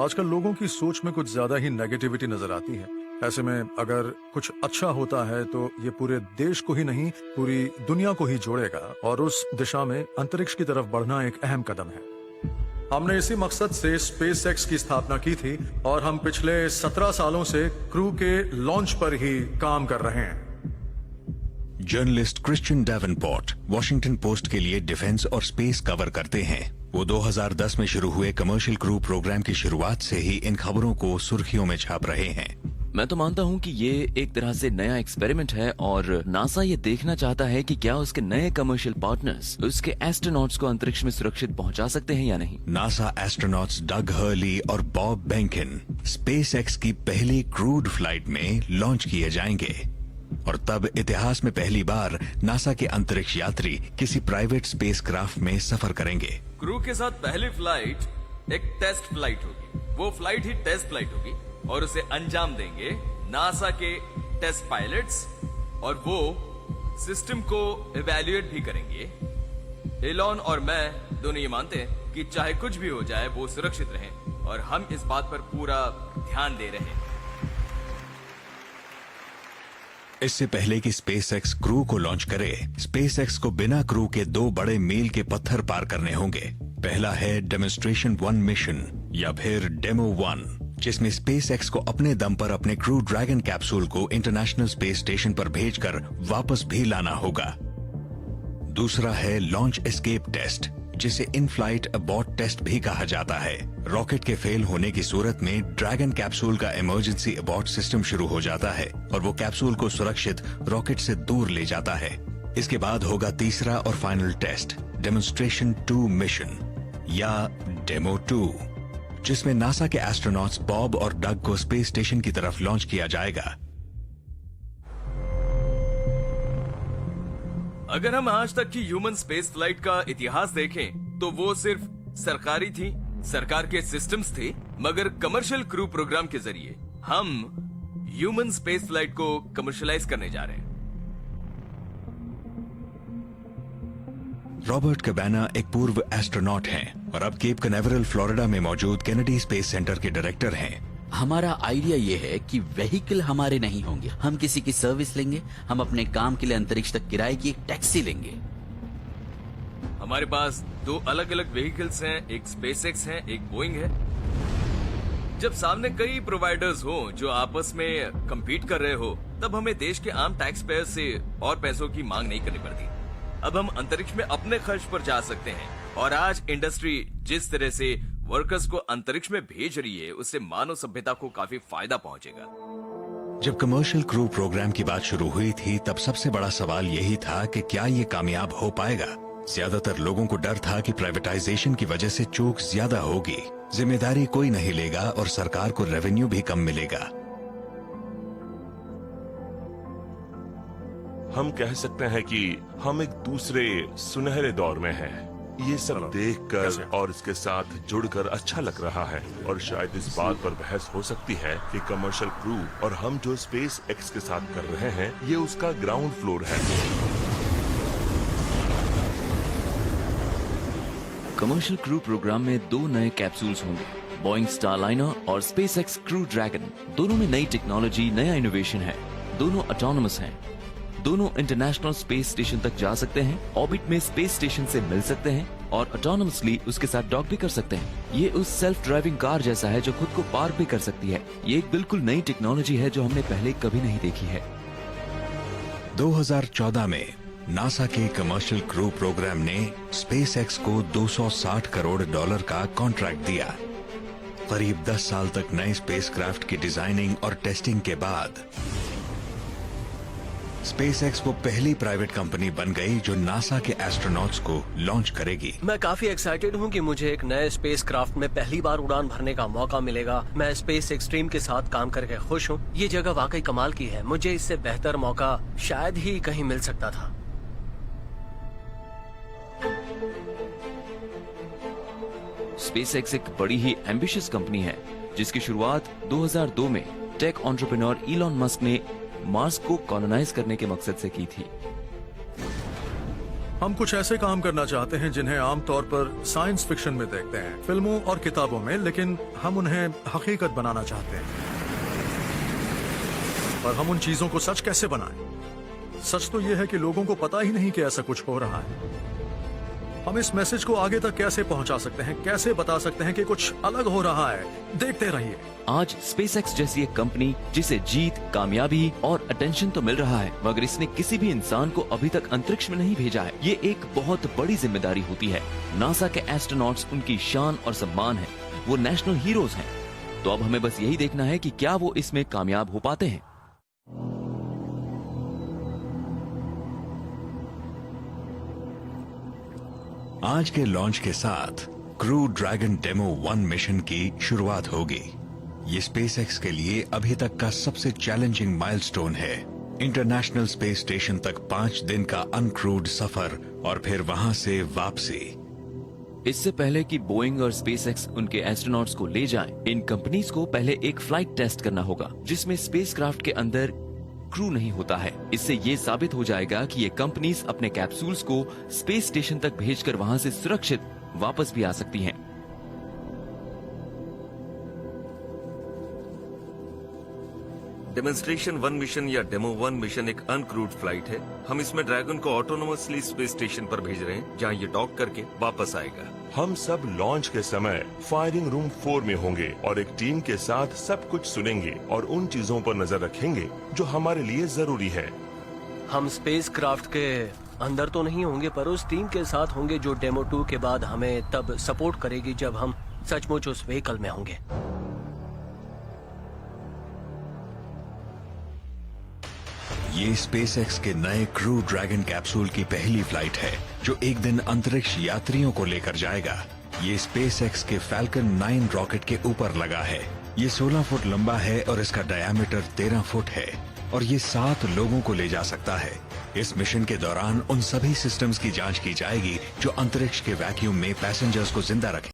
आजकल लोगों की सोच में कुछ ज्यादा ही नेगेटिविटी नजर आती है। ऐसे में अगर कुछ अच्छा होता है तो ये पूरे देश को ही नहीं, पूरी दुनिया को ही जोड़ेगा और उस दिशा में अंतरिक्ष की तरफ बढ़ना एक अहम कदम है। हमने इसी मकसद से स्पेस एक्स की स्थापना की थी और हम पिछले 17 सालों से क्रू के लॉन्च पर ही काम कर रहे हैं। Journalist Christian Davenport Washington post के लिए डिफेंस और स्पेस कवर करते हैं। वो 2010 में शुरू हुए कमर्शियल क्रू प्रोग्राम की शुरुआत से ही इन खबरों को सुर्खियों में छाप रहे हैं। मैं तो मानता हूँ कि ये एक तरह से नया एक्सपेरिमेंट है और नासा ये देखना चाहता है कि क्या उसके नए कमर्शियल पार्टनर्स उसके एस्ट्रोनॉट्स को अंतरिक्ष में सुरक्षित पहुंचा सकते हैं या नहीं। नासा एस्ट्रोनॉट्स डग हर्ली और बॉब बेंकिन स्पेस एक्स की पहली क्रूड फ्लाइट में लॉन्च किए जाएंगे और तब इतिहास में पहली बार नासा के अंतरिक्ष यात्री किसी प्राइवेट स्पेसक्राफ्ट में सफर करेंगे। क्रू के साथ पहली फ्लाइट एक टेस्ट फ्लाइट होगी। वो फ्लाइट ही टेस्ट फ्लाइट होगी और उसे अंजाम देंगे नासा के टेस्ट पायलट्स और वो सिस्टम को इवैल्यूएट भी करेंगे। एलॉन और मैं दोनों ये मानते हैं कि चाहे कुछ भी हो जाए वो सुरक्षित रहें और हम इस बात पर पूरा ध्यान दे रहे हैं। इससे पहले कि स्पेसएक्स क्रू को लॉन्च करे, स्पेसएक्स को बिना क्रू के 2 बड़े मील के पत्थर पार करने होंगे। पहला है डेमोन्स्ट्रेशन 1 मिशन या फिर डेमो 1, जिसमें स्पेसएक्स को अपने दम पर अपने क्रू ड्रैगन कैप्सूल को इंटरनेशनल स्पेस स्टेशन पर भेजकर वापस भी लाना होगा। दूसरा है लॉन्च एस्केप टेस्ट, जिसे इन फ्लाइट अबॉर्ट टेस्ट भी कहा जाता है। रॉकेट के फेल होने की सूरत में ड्रैगन कैप्सूल का इमरजेंसी अबॉर्ट सिस्टम शुरू हो जाता है और वो कैप्सूल को सुरक्षित रॉकेट से दूर ले जाता है। इसके बाद होगा तीसरा और फाइनल टेस्ट, डेमोन्स्ट्रेशन 2 मिशन या डेमो 2, जिसमें नासा के एस्ट्रोनॉट्स बॉब और डग को स्पेस स्टेशन की तरफ लॉन्च किया जाएगा। अगर हम आज तक की ह्यूमन स्पेस फ्लाइट का इतिहास देखें तो वो सिर्फ सरकारी थी, सरकार के सिस्टम्स थे, मगर कमर्शियल क्रू प्रोग्राम के जरिए हम ह्यूमन स्पेस फ्लाइट को कमर्शियलाइज करने जा रहे हैं। रॉबर्ट कैबाना एक पूर्व एस्ट्रोनॉट हैं और अब केप कनेवरल फ्लोरिडा में मौजूद केनेडी स्पेस सेंटर के डायरेक्टर हैं। हमारा आइडिया ये है कि व्हीकल हमारे नहीं होंगे, हम किसी की सर्विस लेंगे। हम अपने काम के लिए अंतरिक्ष तक किराए की एक टैक्सी लेंगे। हमारे पास 2 अलग अलग व्हीकल्स हैं, एक स्पेसएक्स है, एक बोइंग है। जब सामने कई प्रोवाइडर्स हो जो आपस में कम्पीट कर रहे हो, तब हमें देश के आम टैक्स पेयर से और पैसों की मांग नहीं करनी पड़ती। अब हम अंतरिक्ष में अपने खर्च पर जा सकते हैं और आज इंडस्ट्री जिस तरह से वर्कर्स को अंतरिक्ष में भेज रही है, उससे मानव सभ्यता को काफी फायदा पहुंचेगा। जब कमर्शियल क्रू प्रोग्राम की बात शुरू हुई थी, तब सबसे बड़ा सवाल यही था कि क्या ये कामयाब हो पाएगा। ज्यादातर लोगों को डर था कि प्राइवेटाइजेशन की वजह से चूक ज्यादा होगी, जिम्मेदारी कोई नहीं लेगा और सरकार को रेवेन्यू भी कम मिलेगा। हम कह सकते हैं कि हम एक दूसरे सुनहरे दौर में हैं। ये सब देखकर और इसके साथ जुड़कर अच्छा लग रहा है और शायद इस बात पर बहस हो सकती है कि कमर्शियल क्रू और हम जो स्पेस एक्स के साथ कर रहे हैं, ये उसका ग्राउंड फ्लोर है। कमर्शियल क्रू प्रोग्राम में 2 नए कैप्सूल्स होंगे, बोइंग स्टारलाइनर और स्पेसएक्स क्रू ड्रैगन। दोनों में नई टेक्नोलॉजी, नया इनोवेशन है। दोनों ऑटोनोमस हैं। दोनों इंटरनेशनल स्पेस स्टेशन तक जा सकते हैं, ऑर्बिट में स्पेस स्टेशन से मिल सकते हैं और ऑटोनोमसली उसके साथ डॉक भी कर सकते हैं। ये उस सेल्फ ड्राइविंग कार जैसा है जो खुद को पार भी कर सकती है। ये एक बिल्कुल नई टेक्नोलॉजी है जो हमने पहले कभी नहीं देखी है। 2014 में नासा के कमर्शियल क्रू प्रोग्राम ने स्पेसएक्स को $260 करोड़ का कॉन्ट्रैक्ट दिया। करीब 10 साल तक नए स्पेसक्राफ्ट की डिजाइनिंग और टेस्टिंग के बाद स्पेसएक्स वो पहली प्राइवेट कंपनी बन गई जो नासा के एस्ट्रोनॉट्स को लॉन्च करेगी। मैं काफी एक्साइटेड हूँ कि मुझे एक नए स्पेसक्राफ्ट में पहली बार उड़ान भरने का मौका मिलेगा। मैं स्पेस एक्सट्रीम के साथ काम करके खुश हूँ। ये जगह वाकई कमाल की है। मुझे इससे बेहतर मौका शायद ही कहीं मिल सकता था। स्पेसएक्स एक बड़ी ही एम्बिशियस कंपनी है जिसकी शुरुआत 2002 में टेक एंटरप्रेन्योर इलॉन मस्क ने मार्स को कॉलोनाइज करने के मकसद से की थी। हम कुछ ऐसे काम करना चाहते हैं जिन्हें आमतौर पर साइंस फिक्शन में देखते हैं, फिल्मों और किताबों में, लेकिन हम उन्हें हकीकत बनाना चाहते हैं। पर हम उन चीजों को सच कैसे बनाएं? सच तो यह है कि लोगों को पता ही नहीं कि ऐसा कुछ हो रहा है। हम इस मैसेज को आगे तक कैसे पहुंचा सकते हैं, कैसे बता सकते हैं कि कुछ अलग हो रहा है? देखते रहिए। आज SpaceX जैसी एक कंपनी जिसे जीत, कामयाबी और अटेंशन तो मिल रहा है, मगर इसने किसी भी इंसान को अभी तक अंतरिक्ष में नहीं भेजा है। ये एक बहुत बड़ी जिम्मेदारी होती है। नासा के एस्ट्रोनॉट्स उनकी शान और सम्मान है, वो नेशनल हीरोज हैं। तो अब हमें बस यही देखना है कि क्या वो इसमें कामयाब हो पाते हैं। आज के लॉन्च के साथ क्रू ड्रैगन डेमो 1 मिशन की शुरुआत होगी। ये स्पेसएक्स के लिए अभी तक का सबसे चैलेंजिंग माइलस्टोन है। इंटरनेशनल स्पेस स्टेशन तक 5 दिन का अनक्रूड सफर और फिर वहां से वापसी। इससे पहले कि बोइंग और SpaceX उनके एस्ट्रोनॉट्स को ले जाएं, इन कंपनीज को पहले एक फ्लाइट टेस्ट करना होगा जिसमें स्पेसक्राफ्ट के अंदर क्रू नहीं होता है। इससे ये साबित हो जाएगा कि ये कंपनीज अपने कैप्सूल्स को स्पेस स्टेशन तक भेजकर वहां से सुरक्षित वापस भी आ सकती हैं। डेमोन्स्ट्रेशन 1 मिशन या डेमो 1 मिशन एक अनक्रूड फ्लाइट है। हम इसमें ड्रैगन को ऑटोनोमसली स्पेस स्टेशन पर भेज रहे हैं, जहां ये डॉक करके वापस आएगा। हम सब लॉन्च के समय फायरिंग रूम 4 में होंगे और एक टीम के साथ सब कुछ सुनेंगे और उन चीजों पर नजर रखेंगे जो हमारे लिए जरूरी है। हम स्पेस क्राफ्ट के अंदर तो नहीं होंगे, पर उस टीम के साथ होंगे जो डेमो 2 के बाद हमें तब सपोर्ट करेगी जब हम सचमुच उस व्हीकल में होंगे। ये स्पेसएक्स के नए क्रू ड्रैगन कैप्सूल की पहली फ्लाइट है जो एक दिन अंतरिक्ष यात्रियों को लेकर जाएगा। ये स्पेसएक्स के फैल्कन 9 रॉकेट के ऊपर लगा है। ये 16 फुट लंबा है और इसका डायमीटर 13 फुट है और ये 7 लोगों को ले जा सकता है। इस मिशन के दौरान उन सभी सिस्टम्स की जांच की जाएगी जो अंतरिक्ष के वैक्यूम में पैसेंजर्स को जिंदा रखें।